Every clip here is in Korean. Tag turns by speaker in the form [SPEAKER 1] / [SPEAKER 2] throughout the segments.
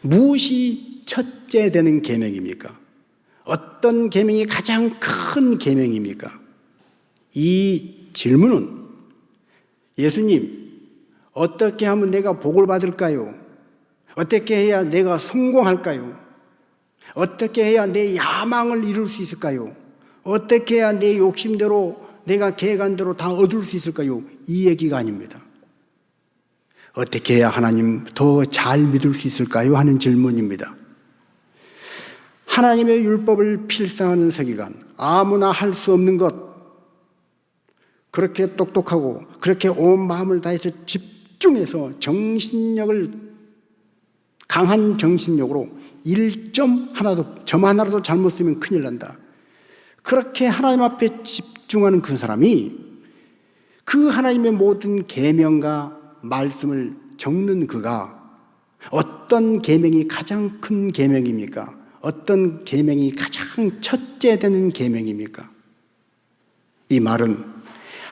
[SPEAKER 1] 무엇이 첫째 되는 계명입니까? 어떤 계명이 가장 큰 계명입니까? 이 질문은 예수님, 어떻게 하면 내가 복을 받을까요? 어떻게 해야 내가 성공할까요? 어떻게 해야 내 야망을 이룰 수 있을까요? 어떻게 해야 내 욕심대로 내가 계획한대로 다 얻을 수 있을까요? 이 얘기가 아닙니다. 어떻게 해야 하나님 더 잘 믿을 수 있을까요? 하는 질문입니다. 하나님의 율법을 필사하는 서기관, 아무나 할 수 없는 것, 그렇게 똑똑하고 그렇게 온 마음을 다해서 집중해서 강한 정신력으로 점 하나라도 잘못 쓰면 큰일 난다. 그렇게 하나님 앞에 집중하는 그 사람이 그 하나님의 모든 계명과 말씀을 적는 그가 어떤 계명이 가장 큰 계명입니까? 어떤 계명이 가장 첫째 되는 계명입니까? 이 말은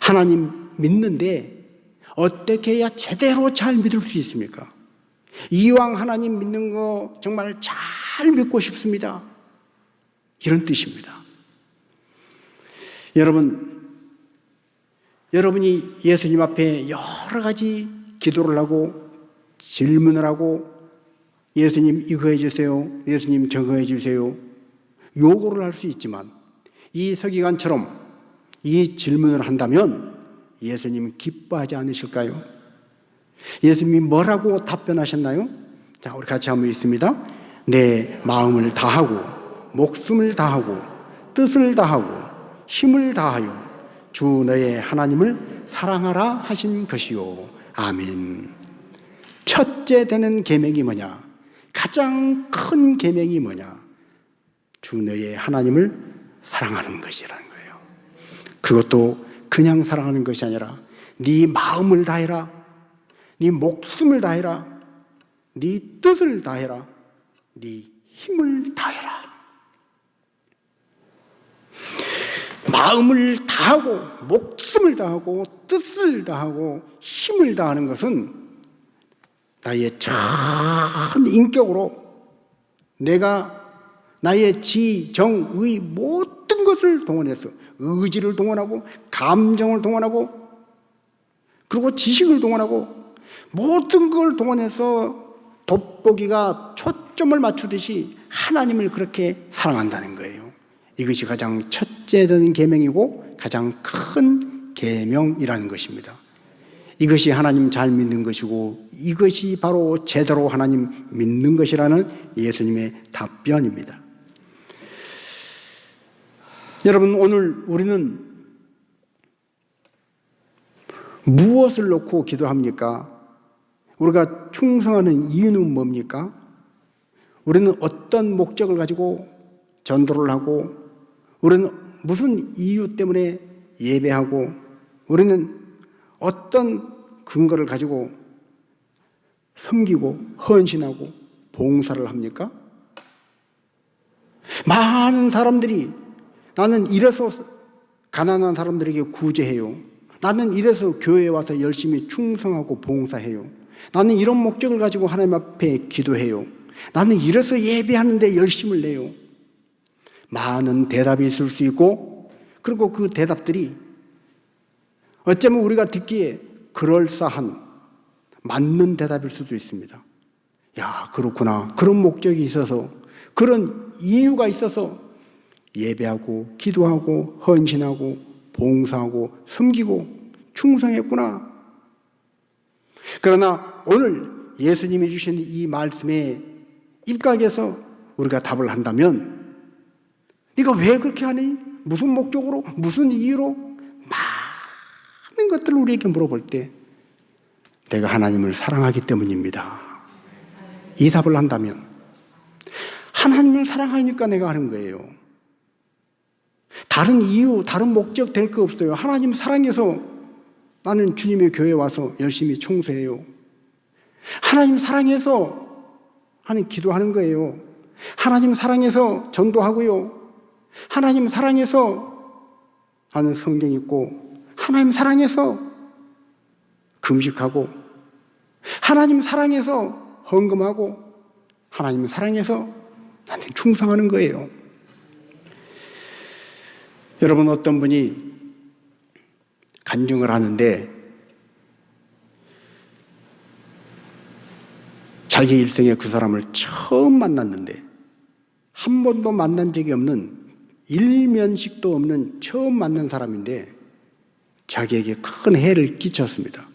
[SPEAKER 1] 하나님 믿는데 어떻게 해야 제대로 잘 믿을 수 있습니까? 이왕 하나님 믿는 거 정말 잘 믿고 싶습니다. 이런 뜻입니다. 여러분이 예수님 앞에 여러 가지 기도를 하고 질문을 하고 예수님 이거 해주세요, 예수님 저거 해주세요, 요구를 할 수 있지만 이 서기관처럼 이 질문을 한다면 예수님 기뻐하지 않으실까요? 예수님이 뭐라고 답변하셨나요? 자, 우리 같이 한번 읽습니다. 내 마음을 다하고 목숨을 다하고 뜻을 다하고 힘을 다하여 주 너의 하나님을 사랑하라 하신 것이요. 아멘. 첫째 되는 계명이 뭐냐? 가장 큰 계명이 뭐냐? 주 너의 하나님을 사랑하는 것이라는 거예요. 그것도 그냥 사랑하는 것이 아니라 네 마음을 다해라, 네 목숨을 다해라, 네 뜻을 다해라, 네 힘을 다해라. 마음을 다하고 목숨을 다하고 뜻을 다하고 힘을 다하는 것은 나의 전 인격으로 내가 나의 지, 정, 의 모든 것을 동원해서 의지를 동원하고 감정을 동원하고 그리고 지식을 동원하고 모든 걸 동원해서 돋보기가 초점을 맞추듯이 하나님을 그렇게 사랑한다는 거예요. 이것이 가장 첫째 되는 계명이고 가장 큰 계명이라는 것입니다. 이것이 하나님 잘 믿는 것이고 이것이 바로 제대로 하나님 믿는 것이라는 예수님의 답변입니다. 여러분, 오늘 우리는 무엇을 놓고 기도합니까? 우리가 충성하는 이유는 뭡니까? 우리는 어떤 목적을 가지고 전도를 하고 우리는 무슨 이유 때문에 예배하고 우리는 어떤 근거를 가지고 섬기고 헌신하고 봉사를 합니까? 많은 사람들이 나는 이래서 가난한 사람들에게 구제해요. 나는 이래서 교회에 와서 열심히 충성하고 봉사해요. 나는 이런 목적을 가지고 하나님 앞에 기도해요. 나는 이래서 예배하는데 열심을 내요. 많은 대답이 있을 수 있고 그리고 그 대답들이 어쩌면 우리가 듣기에 그럴싸한 맞는 대답일 수도 있습니다. 야, 그렇구나. 그런 목적이 있어서 그런 이유가 있어서 예배하고 기도하고 헌신하고 봉사하고 섬기고 충성했구나. 그러나 오늘 예수님이 주신 이 말씀에 입각해서 우리가 답을 한다면 네가 왜 그렇게 하니? 무슨 목적으로? 무슨 이유로? 많은 것들을 우리에게 물어볼 때 내가 하나님을 사랑하기 때문입니다. 이 답을 한다면 하나님을 사랑하니까 내가 하는 거예요. 다른 이유, 다른 목적 될 거 없어요. 하나님 사랑해서 나는 주님의 교회에 와서 열심히 충성해요. 하나님 사랑해서 하는 기도하는 거예요. 하나님 사랑해서 전도하고요. 하나님 사랑해서 하는 성경 읽고 하나님 사랑해서 금식하고 하나님 사랑해서 헌금하고 하나님을 사랑해서 나한테 충성하는 거예요. 여러분, 어떤 분이 간증을 하는데 자기 일생에 그 사람을 처음 만났는데 한 번도 만난 적이 없는, 일면식도 없는 처음 만난 사람인데 자기에게 큰 해를 끼쳤습니다.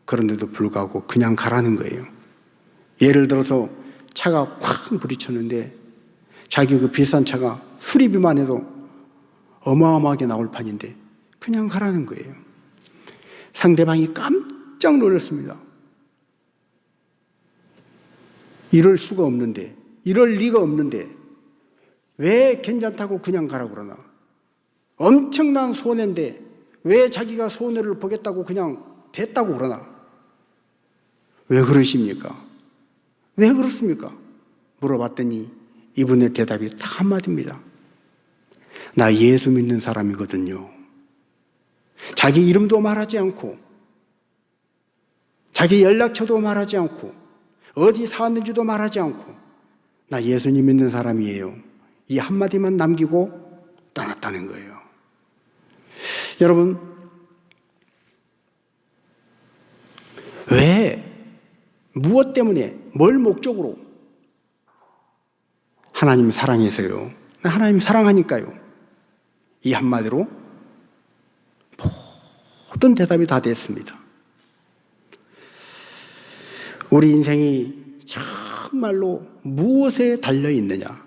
[SPEAKER 1] 그런데도 불구하고 그냥 가라는 거예요. 예를 들어서 차가 콱 부딪혔는데 자기 그 비싼 차가 수리비만 해도 어마어마하게 나올 판인데 그냥 가라는 거예요. 상대방이 깜짝 놀랐습니다. 이럴 수가 없는데, 이럴 리가 없는데 왜 괜찮다고 그냥 가라고 그러나? 엄청난 손해인데 왜 자기가 손해를 보겠다고 그냥 됐다고 그러나? 왜 그러십니까? 왜 그렇습니까? 물어봤더니 이분의 대답이 딱 한마디입니다. 나 예수 믿는 사람이거든요. 자기 이름도 말하지 않고 자기 연락처도 말하지 않고 어디 사는지도 말하지 않고 나 예수님 믿는 사람이에요. 이 한마디만 남기고 떠났다는 거예요. 여러분, 왜, 무엇 때문에, 뭘 목적으로? 하나님 사랑해서요. 하나님 사랑하니까요. 이 한마디로 모든 대답이 다 됐습니다. 우리 인생이 정말로 무엇에 달려 있느냐?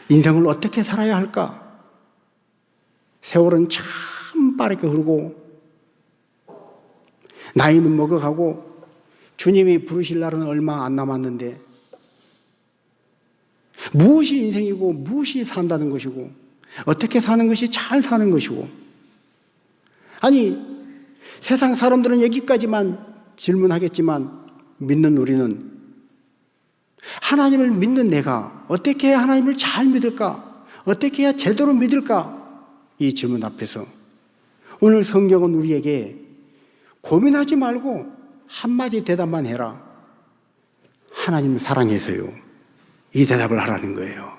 [SPEAKER 1] 인생을 어떻게 살아야 할까? 세월은 참 빠르게 흐르고 나이는 먹어가고 주님이 부르실 날은 얼마 안 남았는데 무엇이 인생이고 무엇이 산다는 것이고 어떻게 사는 것이 잘 사는 것이고, 아니 세상 사람들은 여기까지만 질문하겠지만 믿는 우리는 하나님을 믿는 내가 어떻게 해야 하나님을 잘 믿을까? 어떻게 해야 제대로 믿을까? 이 질문 앞에서 오늘 성경은 우리에게 고민하지 말고 한마디 대답만 해라. 하나님을 사랑해서요. 이 대답을 하라는 거예요.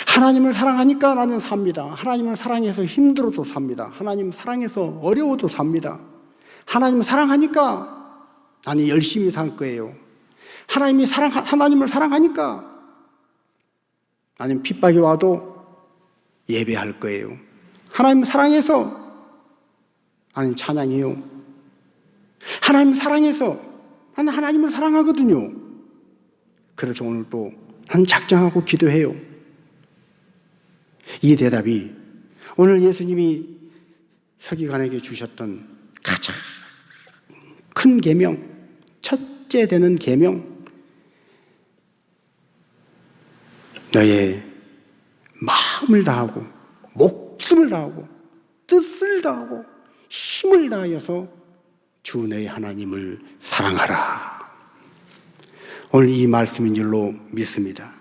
[SPEAKER 1] 하나님을 사랑하니까 나는 삽니다. 하나님을 사랑해서 힘들어도 삽니다. 하나님을 사랑해서 어려워도 삽니다. 하나님을 사랑하니까 나는 열심히 살 거예요. 하나님을 사랑하니까 나는 핍박이 와도 예배할 거예요. 하나님을 사랑해서 나는 찬양해요. 하나님을 사랑해서 나는 하나님을 사랑하거든요. 그래서 오늘 또 난 작정하고 기도해요. 이 대답이 오늘 예수님이 서기관에게 주셨던 가장 큰 계명, 첫째 되는 계명, 너의 마음을 다하고 목숨을 다하고 뜻을 다하고 힘을 다하여서 주 너의 하나님을 사랑하라. 오늘 이 말씀인 줄로 믿습니다.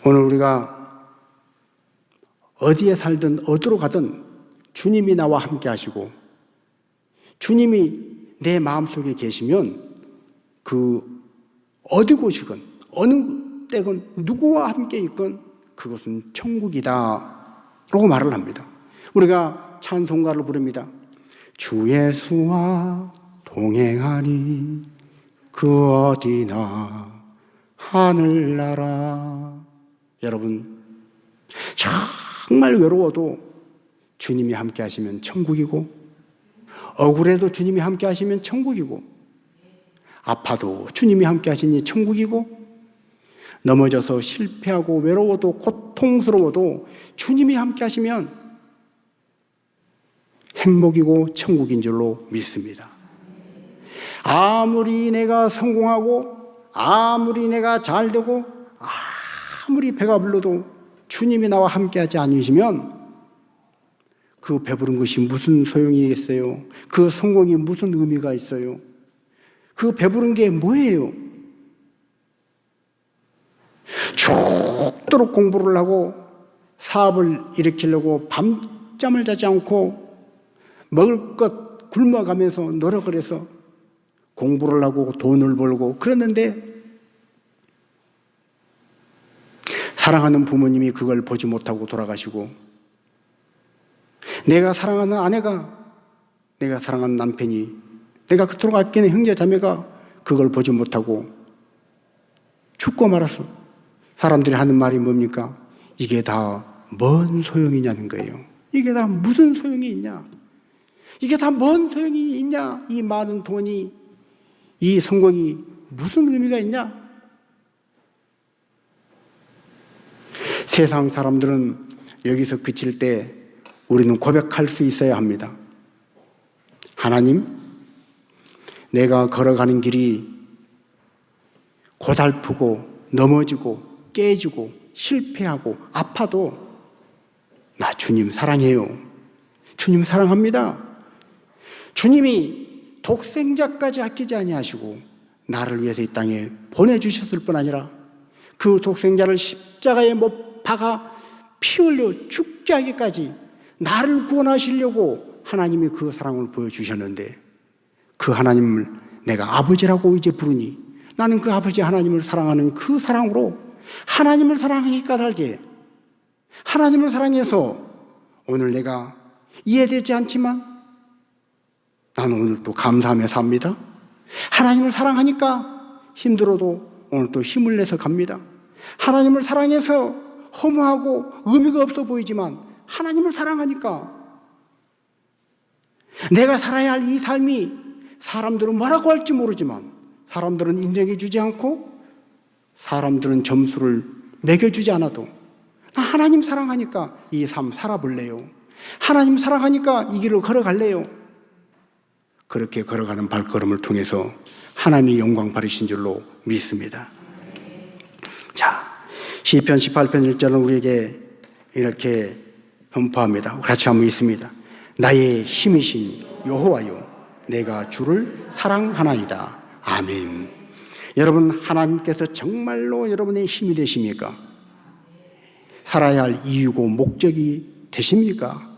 [SPEAKER 1] 오늘 우리가 어디에 살든 어디로 가든 주님이 나와 함께 하시고 주님이 내 마음속에 계시면 그 어디 곳이건 어느 때건 누구와 함께 있건 그것은 천국이다 라고 말을 합니다. 우리가 찬송가를 부릅니다. 주 예수와 동행하니 그 어디나 하늘나라. 여러분, 정말 외로워도 주님이 함께 하시면 천국이고, 억울해도 주님이 함께 하시면 천국이고, 아파도 주님이 함께 하시니 천국이고, 넘어져서 실패하고 외로워도 고통스러워도 주님이 함께 하시면 행복이고 천국인 줄로 믿습니다. 아무리 내가 성공하고 아무리 내가 잘되고 아무리 배가 불러도 주님이 나와 함께하지 않으시면 그 배부른 것이 무슨 소용이겠어요? 그 성공이 무슨 의미가 있어요? 그 배부른 게 뭐예요? 죽도록 공부를 하고 사업을 일으키려고 밤잠을 자지 않고 먹을 것 굶어가면서 노력을 해서 공부를 하고 돈을 벌고 그랬는데 사랑하는 부모님이 그걸 보지 못하고 돌아가시고 내가 사랑하는 아내가, 내가 사랑하는 남편이, 내가 그토록 아끼는 형제 자매가 그걸 보지 못하고 죽고 말았어. 사람들이 하는 말이 뭡니까? 이게 다 뭔 소용이냐는 거예요. 이게 다 무슨 소용이 있냐? 이게 다 뭔 소용이 있냐? 이 많은 돈이, 이 성공이 무슨 의미가 있냐? 세상 사람들은 여기서 그칠 때 우리는 고백할 수 있어야 합니다. 하나님, 내가 걸어가는 길이 고달프고 넘어지고 깨지고 실패하고 아파도 나 주님 사랑해요. 주님 사랑합니다. 주님이 독생자까지 아끼지 아니하시고 나를 위해서 이 땅에 보내주셨을 뿐 아니라 그 독생자를 십자가에 못 박아 피 흘려 죽게 하기까지 나를 구원하시려고 하나님이 그 사랑을 보여주셨는데 그 하나님을 내가 아버지라고 이제 부르니 나는 그 아버지 하나님을 사랑하는 그 사랑으로 하나님을 사랑하기 까닭에 하나님을 사랑해서 오늘 내가 이해되지 않지만 나는 오늘 또 감사하며 삽니다. 하나님을 사랑하니까 힘들어도 오늘 또 힘을 내서 갑니다. 하나님을 사랑해서 허무하고 의미가 없어 보이지만 하나님을 사랑하니까 내가 살아야 할 이 삶이 사람들은 뭐라고 할지 모르지만 사람들은 인정해 주지 않고 사람들은 점수를 매겨주지 않아도 나 하나님 사랑하니까 이 삶 살아볼래요. 하나님 사랑하니까 이 길을 걸어갈래요. 그렇게 걸어가는 발걸음을 통해서 하나님이 영광 받으신 줄로 믿습니다. 자, 시편 18편 1절은 우리에게 이렇게 선포합니다. 같이 한번 읽습니다. 나의 힘이신 여호와여, 내가 주를 사랑하나이다. 아멘. 여러분, 하나님께서 정말로 여러분의 힘이 되십니까? 살아야 할 이유고 목적이 되십니까?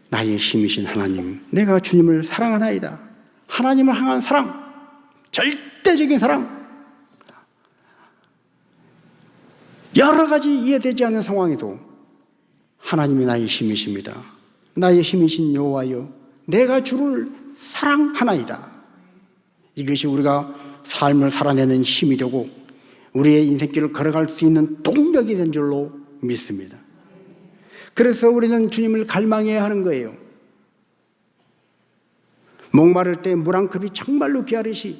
[SPEAKER 1] 나의 힘이신 하나님, 내가 주님을 사랑하나이다. 하나님을 향한 사랑, 절대적인 사랑. 여러 가지 이해되지 않는 상황에도 하나님이 나의 힘이십니다. 나의 힘이신 여호와여, 내가 주를 사랑하나이다. 이것이 우리가 삶을 살아내는 힘이 되고 우리의 인생길을 걸어갈 수 있는 동력이 된 줄로 믿습니다. 그래서 우리는 주님을 갈망해야 하는 거예요. 목마를 때 물 한 컵이 정말로 귀하듯이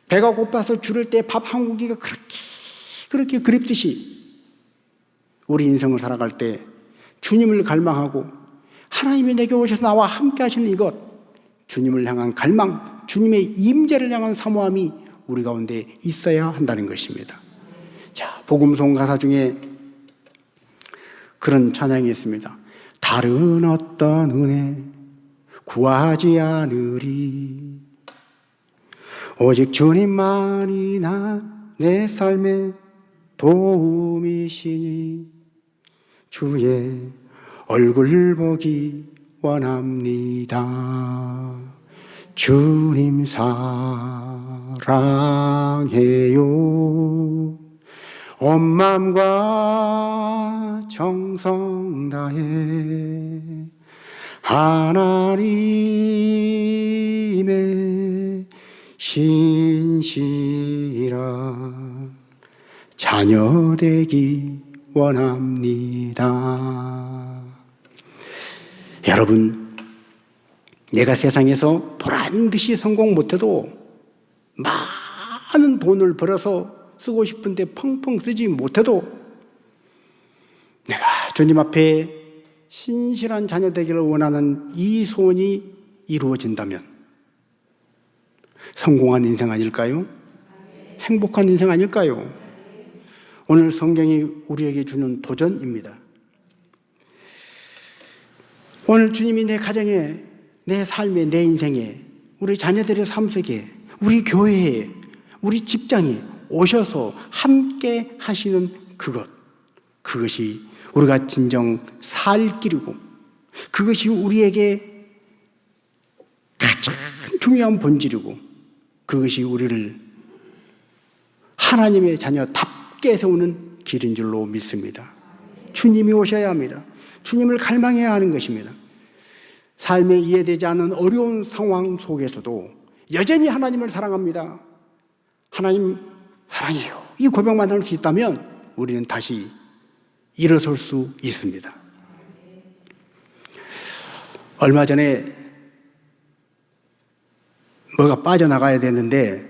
[SPEAKER 1] 배가 고파서 줄을 때 밥 한 공기가 그렇게 그립듯이 우리 인생을 살아갈 때 주님을 갈망하고 하나님이 내게 오셔서 나와 함께 하시는 이것, 주님을 향한 갈망, 주님의 임재를 향한 사모함이 우리 가운데 있어야 한다는 것입니다. 자, 복음송 가사 중에 그런 찬양이 있습니다. 다른 어떤 은혜 구하지 않으리, 오직 주님만이 내 삶의 도움이시니 주의 얼굴 보기 원합니다. 주님 사랑해요. 온 마음과 정성 다해 하나님의 신실한 자녀 되기 원합니다. 여러분, 내가 세상에서 보란듯이 성공 못해도 많은 돈을 벌어서 쓰고 싶은데 펑펑 쓰지 못해도 내가 주님 앞에 신실한 자녀 되기를 원하는 이 소원이 이루어진다면 성공한 인생 아닐까요? 행복한 인생 아닐까요? 오늘 성경이 우리에게 주는 도전입니다. 오늘 주님이 내 가정에, 내 삶에, 내 인생에, 우리 자녀들의 삶 속에, 우리 교회에, 우리 직장에 오셔서 함께 하시는 그것이 우리가 진정 살 길이고 그것이 우리에게 가장 중요한 본질이고 그것이 우리를 하나님의 자녀답게 세우는 길인 줄로 믿습니다. 주님이 오셔야 합니다. 주님을 갈망해야 하는 것입니다. 삶에 이해되지 않는 어려운 상황 속에서도 여전히 하나님을 사랑합니다. 하나님 사랑해요. 이 고백만 할 수 있다면 우리는 다시 일어설 수 있습니다. 얼마 전에 뭐가 빠져나가야 되는데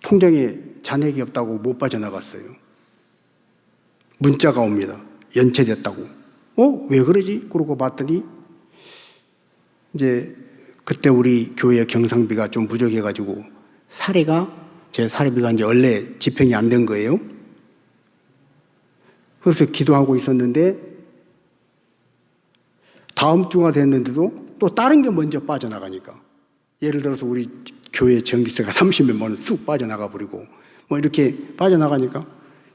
[SPEAKER 1] 통장에 잔액이 없다고 못 빠져나갔어요. 문자가 옵니다. 연체됐다고. 왜 그러지? 그러고 봤더니 이제 그때 우리 교회 경상비가 좀 부족해가지고 제 사례비가 이제 원래 집행이 안 된 거예요. 그래서 기도하고 있었는데 다음 주가 됐는데도 또 다른 게 먼저 빠져나가니까, 예를 들어서 우리 교회 전기세가 30몇만 원 쑥 빠져나가 버리고 뭐 이렇게 빠져나가니까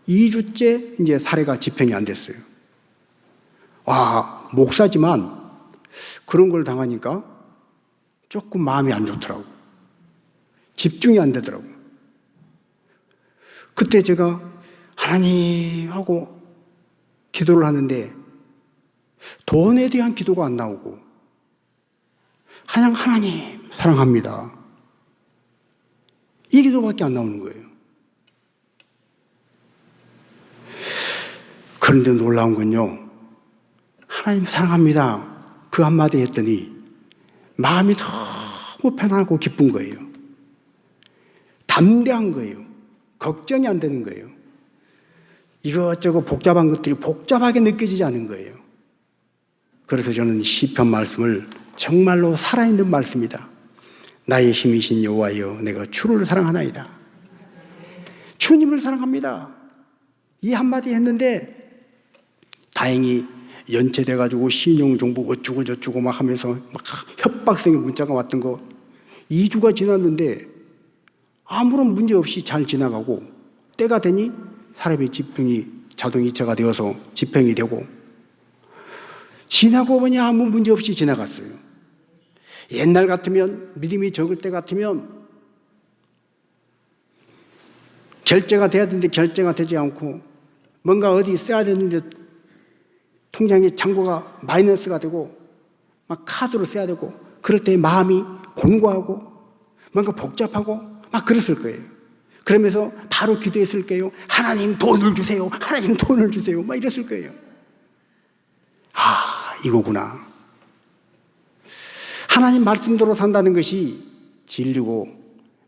[SPEAKER 1] 2주째 이제 사례가 집행이 안 됐어요. 와, 목사지만 그런 걸 당하니까 조금 마음이 안 좋더라고. 집중이 안 되더라고. 그때 제가 하나님 하고 기도를 하는데 돈에 대한 기도가 안 나오고 그냥 하나님 사랑합니다, 이 기도밖에 안 나오는 거예요. 그런데 놀라운 건요, 하나님 사랑합니다 그 한마디 했더니 마음이 너무 편하고 기쁜 거예요. 담대한 거예요. 걱정이 안 되는 거예요. 이것저것 복잡한 것들이 복잡하게 느껴지지 않은 거예요. 그래서 저는 시편 말씀을 정말로 살아있는 말씀이다. 나의 힘이신 여호와여, 내가 주를 사랑하나이다. 주님을 사랑합니다, 이 한마디 했는데 다행히 연체돼가지고 신용정보 어쩌고 저쩌고 막 하면서 막 협박성의 문자가 왔던 거 2주가 지났는데 아무런 문제 없이 잘 지나가고, 때가 되니 사례비 집행이 자동이체가 되어서 집행이 되고, 지나고 보니 아무 문제 없이 지나갔어요. 옛날 같으면, 믿음이 적을 때 같으면 결제가 돼야 되는데 결제가 되지 않고, 뭔가 어디 써야 되는데 통장에 잔고가 마이너스가 되고 막 카드로 써야 되고, 그럴 때 마음이 곤고하고 뭔가 복잡하고 막 그랬을 거예요. 그러면서 바로 기도했을 거예요. 하나님 돈을 주세요, 하나님 돈을 주세요, 막 이랬을 거예요. 이거구나. 하나님 말씀대로 산다는 것이 진리고,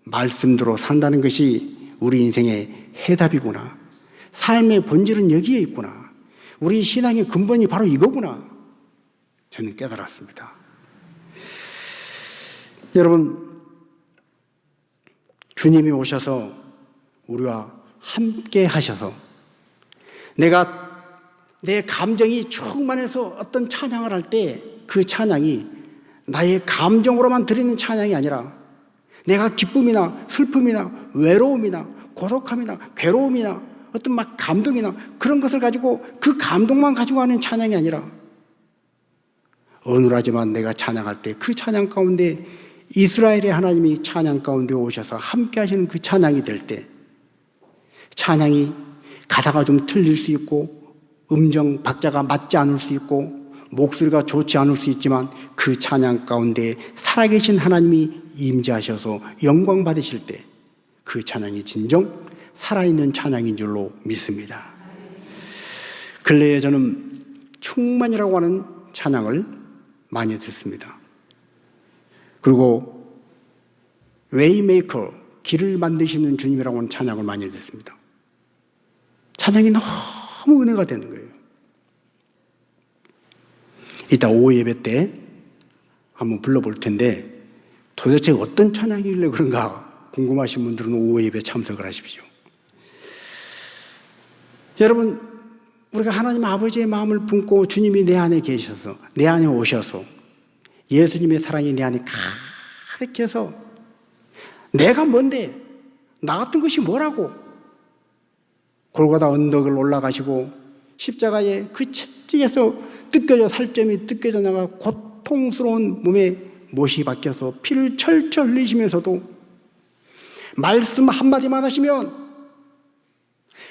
[SPEAKER 1] 말씀대로 산다는 것이 우리 인생의 해답이구나. 삶의 본질은 여기에 있구나. 우리 신앙의 근본이 바로 이거구나. 저는 깨달았습니다. 여러분, 주님이 오셔서 우리와 함께 하셔서 내 감정이 충만해서 어떤 찬양을 할 때 그 찬양이 나의 감정으로만 드리는 찬양이 아니라 내가 기쁨이나 슬픔이나 외로움이나 고독함이나 괴로움이나 어떤 막 감동이나 그런 것을 가지고 그 감동만 가지고 하는 찬양이 아니라, 어눌하지만 내가 찬양할 때 그 찬양 가운데 이스라엘의 하나님이 찬양 가운데 오셔서 함께 하시는 그 찬양이 될 때, 찬양이 가사가 좀 틀릴 수 있고 음정 박자가 맞지 않을 수 있고 목소리가 좋지 않을 수 있지만, 그 찬양 가운데 살아계신 하나님이 임재하셔서 영광 받으실 때 그 찬양이 진정 살아있는 찬양인 줄로 믿습니다. 근래에 저는 충만이라고 하는 찬양을 많이 듣습니다. 그리고 웨이메이커, 길을 만드시는 주님이라고 하는 찬양을 많이 듣습니다. 찬양이 너무 은혜가 되는 거예요. 이따 오후 예배 때 한번 불러볼 텐데, 도대체 어떤 찬양이길래 그런가 궁금하신 분들은 오후 예배 참석을 하십시오. 여러분, 우리가 하나님 아버지의 마음을 품고 주님이 내 안에 계셔서, 내 안에 오셔서 예수님의 사랑이 내 안에 가득해서 내가 뭔데, 나 같은 것이 뭐라고, 골고다 언덕을 올라가시고 십자가의 그 채찍에서 뜯겨져 살점이 뜯겨져 나가 고통스러운 몸에 못이 박혀서 피를 철철 흘리시면서도 말씀 한마디만 하시면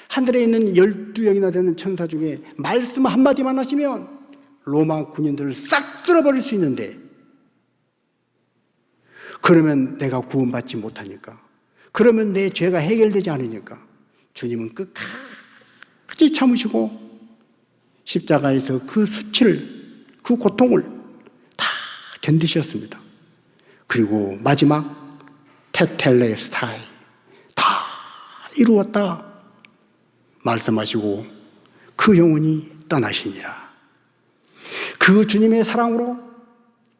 [SPEAKER 1] 하늘에 있는 12영이나 되는 천사 중에 말씀 한마디만 하시면 로마 군인들을 싹 쓸어버릴 수 있는데, 그러면 내가 구원받지 못하니까, 그러면 내 죄가 해결되지 않으니까 주님은 끝까지 참으시고 십자가에서 그 수치를, 그 고통을 다 견디셨습니다. 그리고 마지막 테텔레스타이, 다 이루었다 말씀하시고 그 영혼이 떠나시니라. 그 주님의 사랑으로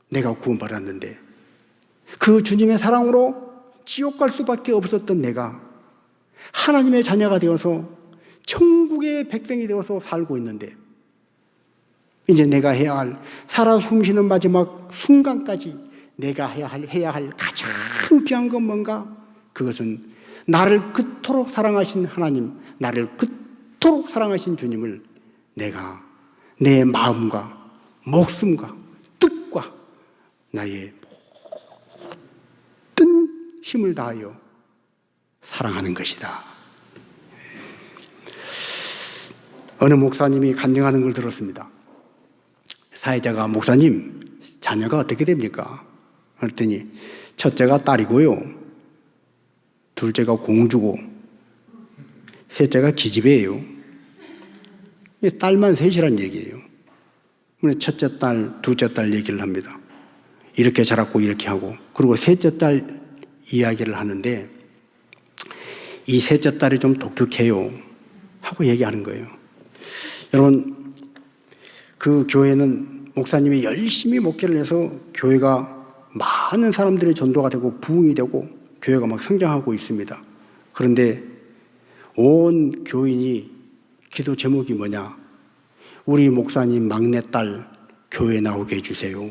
[SPEAKER 1] 내가 구원받았는데, 그 주님의 사랑으로 지옥 갈 수밖에 없었던 내가 하나님의 자녀가 되어서 천국의 백성이 되어서 살고 있는데, 이제 내가 해야 할, 살아 숨쉬는 마지막 순간까지 내가 해야 할 가장 귀한 건 뭔가? 그것은 나를 그토록 사랑하신 하나님, 나를 그토록 사랑하신 주님을 내가 내 마음과 목숨과 뜻과 나의 모든 힘을 다하여 사랑하는 것이다. 어느 목사님이 간증하는 걸 들었습니다. 사회자가 목사님, 자녀가 어떻게 됩니까? 그랬더니 첫째가 딸이고요, 둘째가 공주고, 셋째가 기집애예요. 딸만 셋이란 얘기예요. 첫째 딸, 둘째 딸 얘기를 합니다. 이렇게 자랐고 이렇게 하고, 그리고 셋째 딸 이야기를 하는데 이 셋째 딸이 좀 독특해요 하고 얘기하는 거예요. 여러분, 그 교회는 목사님이 열심히 목회를 해서 교회가 많은 사람들의 전도가 되고 부흥이 되고 교회가 막 성장하고 있습니다. 그런데 온 교인이 기도 제목이 뭐냐? 우리 목사님 막내딸 교회 나오게 해주세요.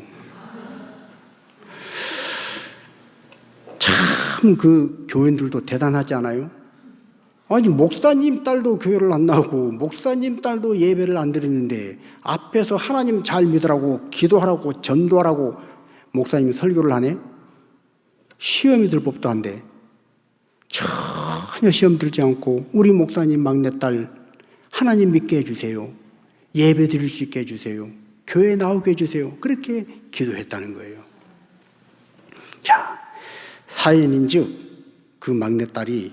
[SPEAKER 1] 참 그 교인들도 대단하지 않아요? 아니, 목사님 딸도 교회를 안 나오고 목사님 딸도 예배를 안 드리는데 앞에서 하나님 잘 믿으라고 기도하라고 전도하라고 목사님이 설교를 하네? 시험이 들 법도 한데 전혀 시험 들지 않고 우리 목사님 막내딸 하나님 믿게 해주세요, 예배 드릴 수 있게 해주세요, 교회 나오게 해주세요, 그렇게 기도했다는 거예요. 자, 사연인즉 그 막내딸이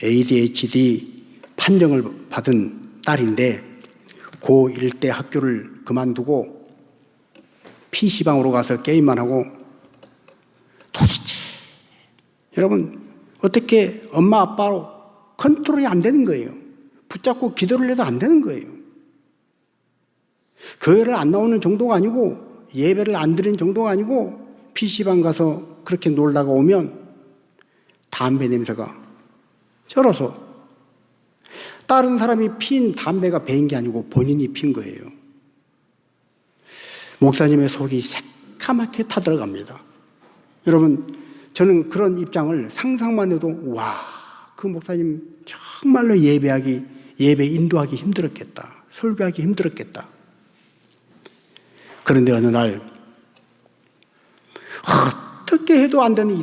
[SPEAKER 1] ADHD 판정을 받은 딸인데 고1 때 학교를 그만두고 PC방으로 가서 게임만 하고, 도대체 여러분 어떻게 엄마 아빠로 컨트롤이 안 되는 거예요. 붙잡고 기도를 해도 안 되는 거예요. 교회를 안 나오는 정도가 아니고 예배를 안 드리는 정도가 아니고 PC방 가서 그렇게 놀다가 오면 담배 냄새가 쩔어서 다른 사람이 핀 담배가 배인 게 아니고 본인이 핀 거예요. 목사님의 속이 새카맣게 타들어갑니다. 여러분, 저는 그런 입장을 상상만 해도 와, 그 목사님 정말로 예배 인도하기 힘들었겠다, 설교하기 힘들었겠다. 그런데 어느 날 어떻게 해도 안 되는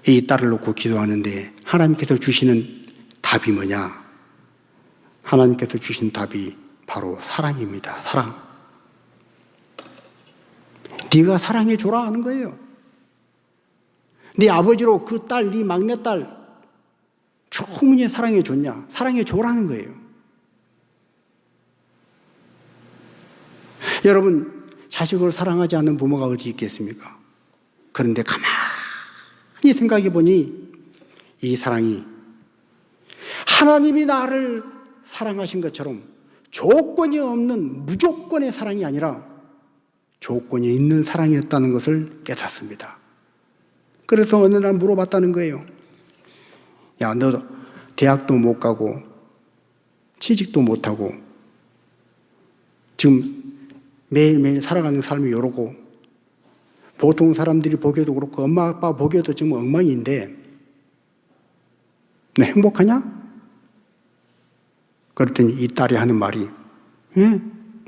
[SPEAKER 1] 이 딸을 놓고 기도하는데 하나님께서 주시는 답이 뭐냐? 하나님께서 주신 답이 바로 사랑입니다. 사랑. 네가 사랑해 줘라 하는 거예요. 네 아버지로 그 딸, 네 막내딸 충분히 사랑해 줬냐? 사랑해 줘라는 거예요. 여러분, 자식을 사랑하지 않는 부모가 어디 있겠습니까? 그런데 가만히 생각해 보니 이 사랑이 하나님이 나를 사랑하신 것처럼 조건이 없는 무조건의 사랑이 아니라 조건이 있는 사랑이었다는 것을 깨닫습니다. 그래서 어느 날 물어봤다는 거예요. 야, 너 대학도 못 가고 취직도 못 하고 지금 매일매일 살아가는 삶이 이러고 보통 사람들이 보기에도 그렇고 엄마 아빠 보기에도 지금 엉망인데 너 행복하냐? 그랬더니 이 딸이 하는 말이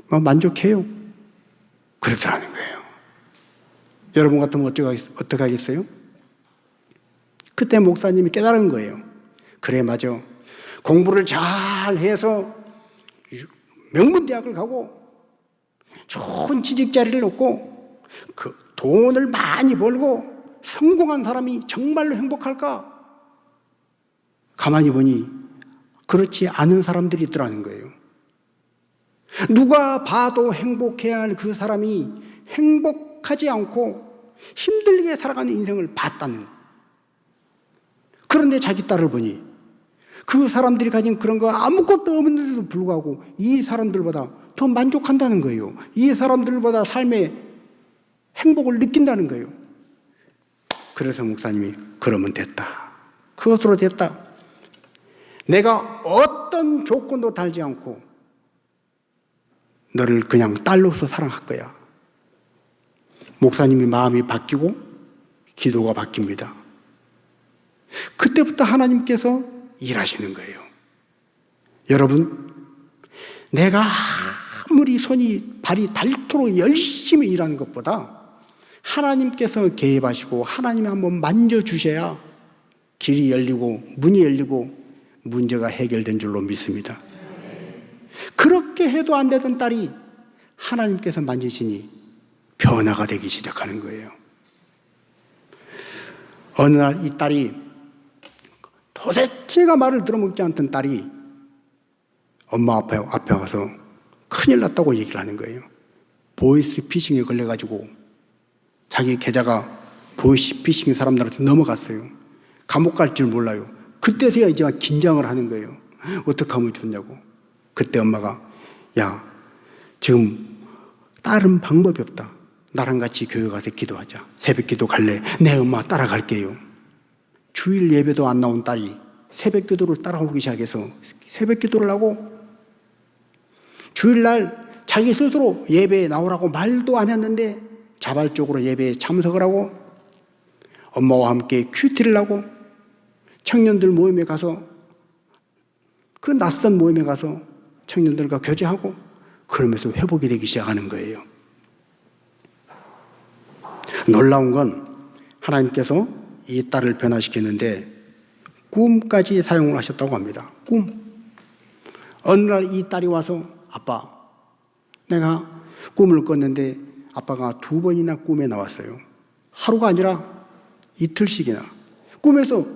[SPEAKER 1] 만족해요. 그러더라는 거예요. 여러분 같으면 어떻게 하겠어요? 그때 목사님이 깨달은 거예요. 그래, 맞아. 공부를 잘 해서 명문대학을 가고 좋은 취직자리를 얻고 그 돈을 많이 벌고 성공한 사람이 정말로 행복할까? 가만히 보니 그렇지 않은 사람들이 있더라는 거예요. 누가 봐도 행복해야 할 그 사람이 행복하지 않고 힘들게 살아가는 인생을 봤다는. 그런데 자기 딸을 보니 그 사람들이 가진 그런 거 아무것도 없는데도 불구하고 이 사람들보다 더 만족한다는 거예요. 이 사람들보다 삶의 행복을 느낀다는 거예요. 그래서 목사님이 그러면 됐다. 그것으로 됐다. 내가 어떤 조건도 달지 않고 너를 그냥 딸로서 사랑할 거야. 목사님이 마음이 바뀌고 기도가 바뀝니다. 그때부터 하나님께서 일하시는 거예요. 여러분, 내가 아무리 발이 닳도록 열심히 일하는 것보다 하나님께서 개입하시고 하나님이 한번 만져주셔야 길이 열리고 문이 열리고 문제가 해결된 줄로 믿습니다. 그렇게 해도 안 되던 딸이 하나님께서 만지시니 변화가 되기 시작하는 거예요. 어느 날 이 딸이 도대체가 말을 들어먹지 않던 딸이 엄마 앞에 가서 큰일 났다고 얘기를 하는 거예요. 보이스 피싱에 걸려가지고 자기 계좌가 보이스 피싱 사람들한테 넘어갔어요. 감옥 갈 줄 몰라요. 그때서야 이제 긴장을 하는 거예요. 어떻게 하면 좋냐고. 그때 엄마가 야, 지금 다른 방법이 없다. 나랑 같이 교회 가서 기도하자. 새벽 기도 갈래? 네, 엄마 따라갈게요. 주일 예배도 안 나온 딸이 새벽 기도를 따라오기 시작해서 새벽 기도를 하고 주일날 자기 스스로 예배에 나오라고 말도 안 했는데 자발적으로 예배에 참석을 하고 엄마와 함께 큐티를 하고 청년들 모임에 가서 그 낯선 모임에 가서 청년들과 교제하고 그러면서 회복이 되기 시작하는 거예요. 놀라운 건 하나님께서 이 딸을 변화시켰는데 꿈까지 사용을 하셨다고 합니다. 꿈. 어느 날 이 딸이 와서 아빠, 내가 꿈을 꿨는데 아빠가 2번이나 꿈에 나왔어요. 하루가 아니라 이틀씩이나. 꿈에서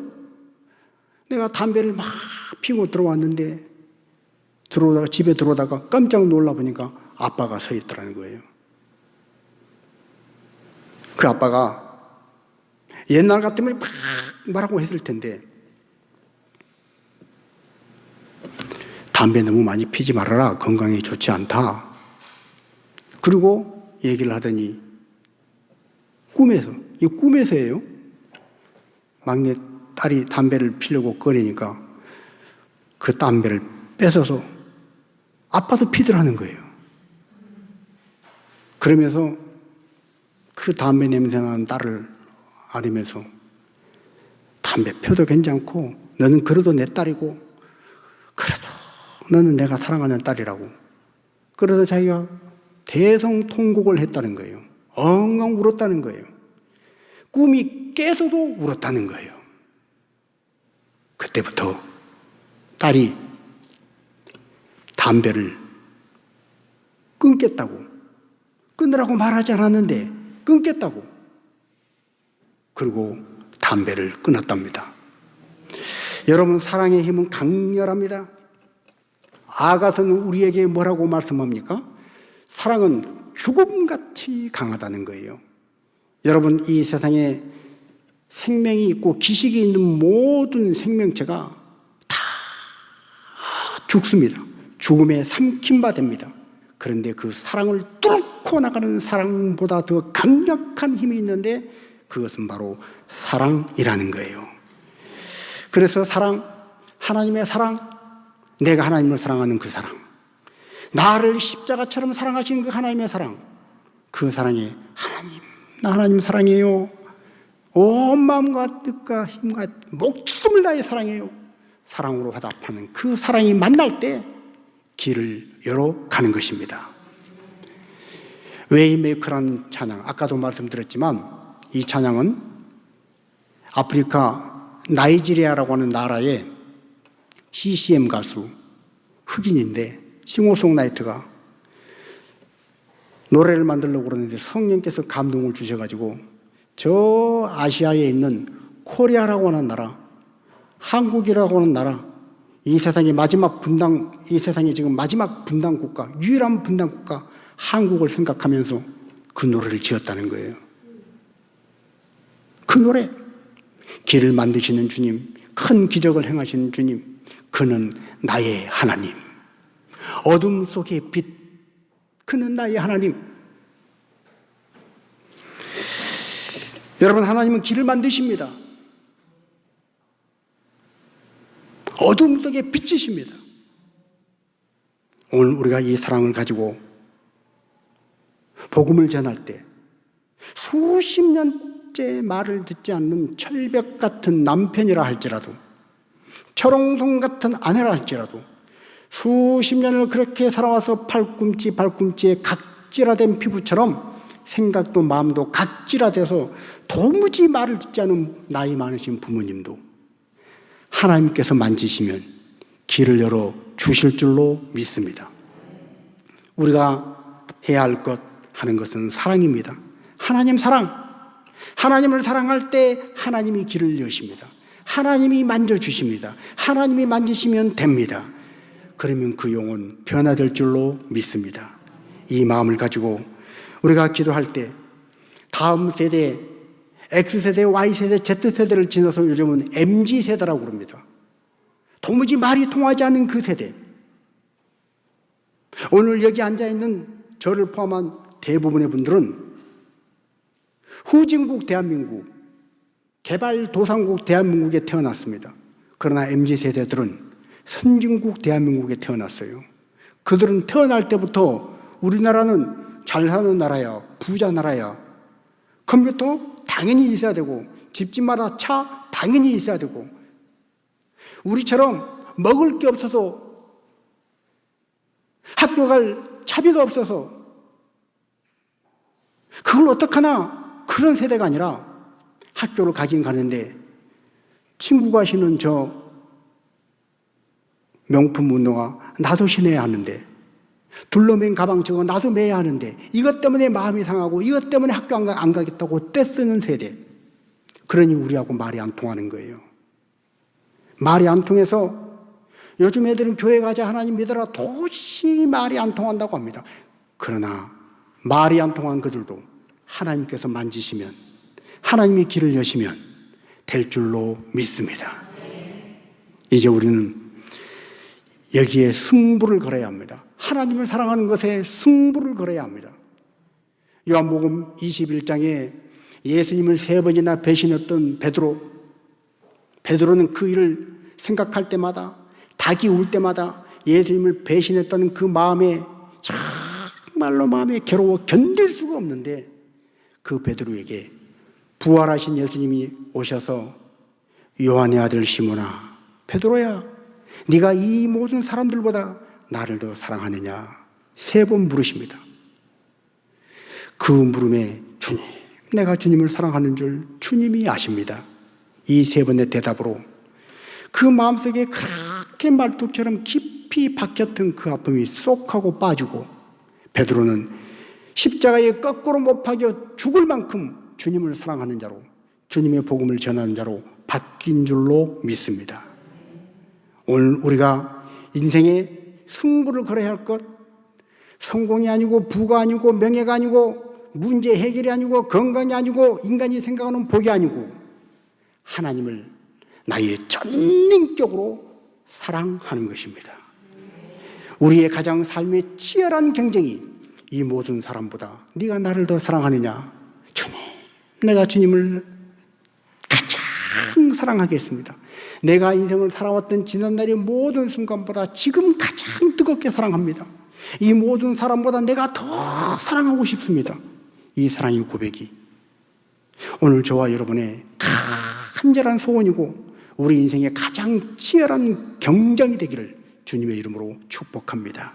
[SPEAKER 1] 내가 담배를 막 피고 들어왔는데 집에 들어오다가 깜짝 놀라 보니까 아빠가 서 있더라는 거예요. 그 아빠가 옛날 같으면 막 뭐라고 했을 텐데 담배 너무 많이 피지 말아라. 건강에 좋지 않다. 그리고 얘기를 하더니 꿈에서예요. 막내 딸이 담배를 피려고 꺼내니까 그 담배를 뺏어서 아빠도 피더라는 거예요. 그러면서 그 담배 냄새나는 딸을 안으면서 담배 펴도 괜찮고 너는 그래도 내 딸이고 그래도 너는 내가 사랑하는 딸이라고. 그래서 자기가 대성통곡을 했다는 거예요. 엉엉 울었다는 거예요. 꿈이 깨서도 울었다는 거예요. 그때부터 딸이 담배를 끊겠다고, 끊으라고 말하지 않았는데 끊겠다고, 그리고 담배를 끊었답니다. 여러분, 사랑의 힘은 강렬합니다. 아가서는 우리에게 뭐라고 말씀합니까? 사랑은 죽음같이 강하다는 거예요. 여러분, 이 세상에 생명이 있고 기식이 있는 모든 생명체가 다 죽습니다. 죽음에 삼킨 바 됩니다. 그런데 그 사랑을 뚫고 나가는 사랑보다 더 강력한 힘이 있는데 그것은 바로 사랑이라는 거예요. 그래서 사랑, 하나님의 사랑, 내가 하나님을 사랑하는 그 사랑, 나를 십자가처럼 사랑하신 그 하나님의 사랑, 그 사랑에 하나님, 나 하나님 사랑해요. 온 마음과 뜻과 힘과 목숨을 다해 사랑해요. 사랑으로 화답하는 그 사랑이 만날 때 길을 열어가는 것입니다. 웨이메이커라는 찬양, 아까도 말씀드렸지만 이 찬양은 아프리카 나이지리아라고 하는 나라의 CCM 가수 흑인인데 싱어송라이터가 노래를 만들려고 그러는데 성령께서 감동을 주셔가지고 저 아시아에 있는 코리아라고 하는 나라, 한국이라고 하는 나라, 이 세상의 마지막 분당, 이 세상의 지금 마지막 분당 국가, 유일한 분당 국가 한국을 생각하면서 그 노래를 지었다는 거예요. 그 노래, 길을 만드시는 주님, 큰 기적을 행하시는 주님, 그는 나의 하나님. 어둠 속의 빛, 그는 나의 하나님. 여러분, 하나님은 길을 만드십니다. 어둠 속에 빛이십니다. 오늘 우리가 이 사랑을 가지고 복음을 전할 때 수십 년째 말을 듣지 않는 철벽 같은 남편이라 할지라도, 철옹성 같은 아내라 할지라도, 수십 년을 그렇게 살아와서 발꿈치에 각질화된 피부처럼 생각도 마음도 각질화돼서 도무지 말을 듣지 않은 나이 많으신 부모님도 하나님께서 만지시면 길을 열어 주실 줄로 믿습니다. 우리가 해야 할 것 하는 것은 사랑입니다. 하나님 사랑. 하나님을 사랑할 때 하나님이 길을 여십니다. 하나님이 만져주십니다. 하나님이 만지시면 됩니다. 그러면 그 영혼 변화될 줄로 믿습니다. 이 마음을 가지고 우리가 기도할 때 다음 세대, X세대, Y세대, Z세대를 지나서 요즘은 MZ세대라고 그럽니다. 도무지 말이 통하지 않는 그 세대. 오늘 여기 앉아있는 저를 포함한 대부분의 분들은 후진국 대한민국, 개발도상국 대한민국에 태어났습니다. 그러나 MZ세대들은 선진국 대한민국에 태어났어요. 그들은 태어날 때부터 우리나라는 잘 사는 나라야, 부자 나라야, 컴퓨터 당연히 있어야 되고, 집집마다 차 당연히 있어야 되고, 우리처럼 먹을 게 없어서, 학교 갈 차비가 없어서 그걸 어떡하나, 그런 세대가 아니라 학교를 가긴 가는데 친구가 신은 저 명품 운동화 나도 신어야 하는데, 둘러맨 가방 저거 나도 매야 하는데, 이것 때문에 마음이 상하고 이것 때문에 학교 안 가겠다고 떼쓰는 세대. 그러니 우리하고 말이 안 통하는 거예요. 말이 안 통해서 요즘 애들은 교회 가자, 하나님 믿어라, 도저히 말이 안 통한다고 합니다. 그러나 말이 안 통한 그들도 하나님께서 만지시면, 하나님이 길을 여시면 될 줄로 믿습니다. 이제 우리는 여기에 승부를 걸어야 합니다. 하나님을 사랑하는 것에 승부를 걸어야 합니다. 요한복음 21장에 예수님을 3번이나 배신했던 베드로는 그 일을 생각할 때마다, 닭이 울 때마다 예수님을 배신했다는 그 마음에 정말로 마음에 괴로워 견딜 수가 없는데, 그 베드로에게 부활하신 예수님이 오셔서 요한의 아들 시몬아, 베드로야, 네가 이 모든 사람들보다 나를 더 사랑하느냐 3번 물으십니다. 그 물음에 주님, 내가 주님을 사랑하는 줄 주님이 아십니다. 이 3번의 대답으로 그 마음속에 그렇게 말뚝처럼 깊이 박혔던 그 아픔이 쏙 하고 빠지고, 베드로는 십자가에 거꾸로 못 박여 죽을 만큼 주님을 사랑하는 자로, 주님의 복음을 전하는 자로 바뀐 줄로 믿습니다. 오늘 우리가 인생에 승부를 걸어야 할 것, 성공이 아니고 부가 아니고 명예가 아니고 문제 해결이 아니고 건강이 아니고 인간이 생각하는 복이 아니고 하나님을 나의 전인격으로 사랑하는 것입니다. 우리의 가장 삶의 치열한 경쟁이 이 모든 사람보다 네가 나를 더 사랑하느냐, 주님, 내가 주님을 가장 사랑하겠습니다. 내가 인생을 살아왔던 지난날의 모든 순간보다 지금 가장 뜨겁게 사랑합니다. 이 모든 사람보다 내가 더 사랑하고 싶습니다. 이 사랑의 고백이 오늘 저와 여러분의 간절한 소원이고 우리 인생의 가장 치열한 경쟁이 되기를 주님의 이름으로 축복합니다.